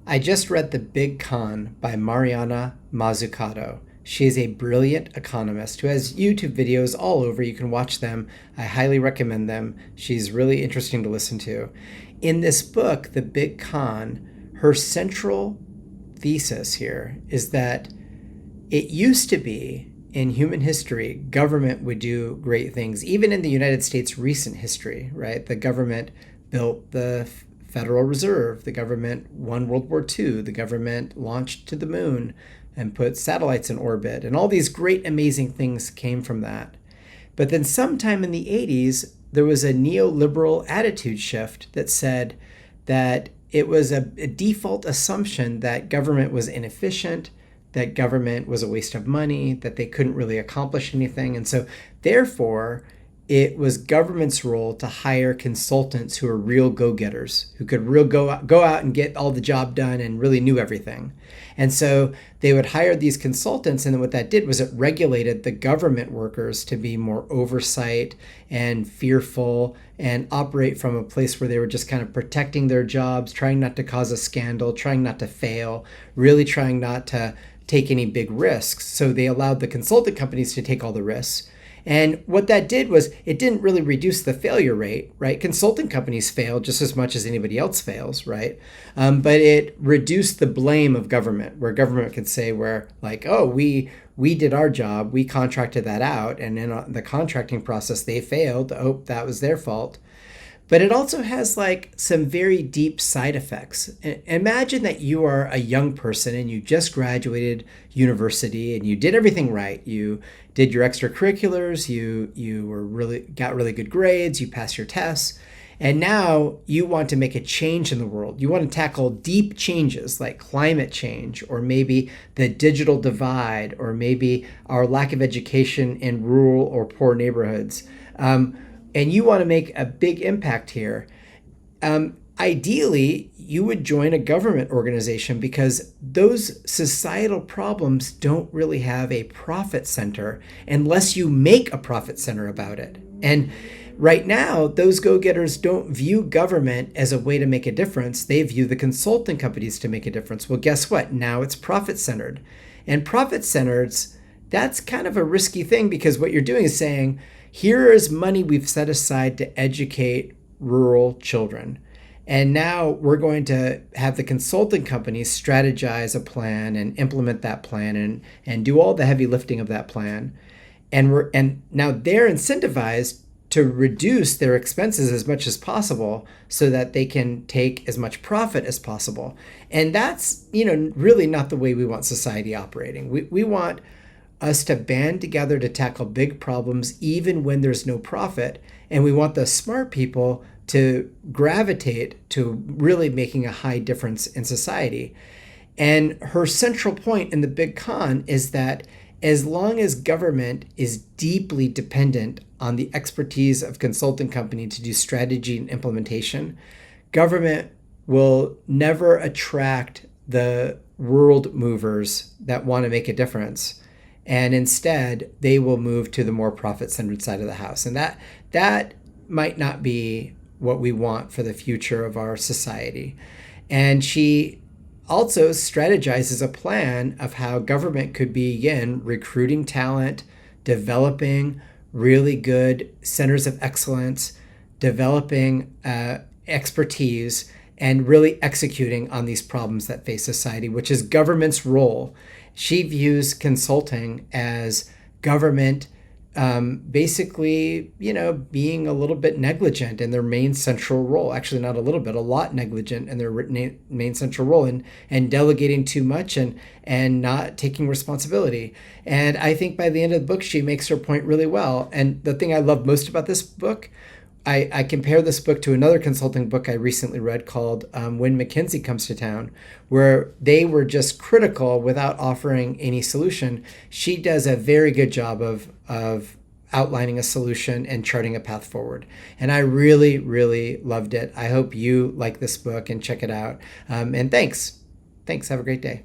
I just read The Big Con by Mariana Mazzucato. She is a brilliant economist who has YouTube videos all over. You can watch them. I highly recommend them. She's really interesting to listen to. In this book, The Big Con, her central thesis here is that it used to be in human history, government would do great things. Even in the United States' recent history, right? The government built the Federal Reserve. The government won World War II. The government launched to the moon and put satellites in orbit. And all these great, amazing things came from that. But then sometime in the 80s, there was a neoliberal attitude shift that said that it was a default assumption that government was inefficient, that government was a waste of money, that they couldn't really accomplish anything. And so, therefore, it was government's role to hire consultants who are real go-getters, who could go out and get all the job done and really knew everything. And so they would hire these consultants, and then what that did was it regulated the government workers to be more oversight and fearful and operate from a place where they were just kind of protecting their jobs, trying not to cause a scandal, trying not to fail, really trying not to take any big risks. So they allowed the consultant companies to take all the risks. And what that did was it didn't really reduce the failure rate, right? Consulting companies fail just as much as anybody else fails, right? But it reduced the blame of government, where government could say, where like, oh, we did our job, we contracted that out, and in the contracting process they failed. Oh, that was their fault. But it also has like some very deep side effects. Imagine that you are a young person and you just graduated university and you did everything right. You did your extracurriculars, you were got really good grades, you passed your tests, and now you want to make a change in the world. You want to tackle deep changes like climate change, or maybe the digital divide, or maybe our lack of education in rural or poor neighborhoods. And you want to make a big impact here. Ideally, you would join a government organization because those societal problems don't really have a profit center unless you make a profit center about it. And right now, those go-getters don't view government as a way to make a difference. They view the consulting companies to make a difference. Well, guess what? Now it's profit-centered. And profit-centered, that's kind of a risky thing, because what you're doing is saying, here is money we've set aside to educate rural children. And now we're going to have the consulting companies strategize a plan and implement that plan and do all the heavy lifting of that plan. And now they're incentivized to reduce their expenses as much as possible so that they can take as much profit as possible. And that's, really not the way we want society operating. We want us to band together to tackle big problems even when there's no profit. And we want the smart people to gravitate to really making a high difference in society. And her central point in The Big Con is that as long as government is deeply dependent on the expertise of consulting company to do strategy and implementation, government will never attract the world movers that want to make a difference. And instead, they will move to the more profit-centered side of the house. And that might not be what we want for the future of our society. And she also strategizes a plan of how government could begin recruiting talent, developing really good centers of excellence, developing expertise, and really executing on these problems that face society, which is government's role. She views consulting as government basically, being a little bit negligent in their main central role. Actually, not a little bit, a lot negligent in their main central role, and delegating too much and not taking responsibility. And I think by the end of the book, she makes her point really well. And the thing I love most about this book, I compare this book to another consulting book I recently read called When McKinsey Comes to Town, where they were just critical without offering any solution. She does a very good job of outlining a solution and charting a path forward. And I really, really loved it. I hope you like this book and check it out. And thanks. Thanks. Have a great day.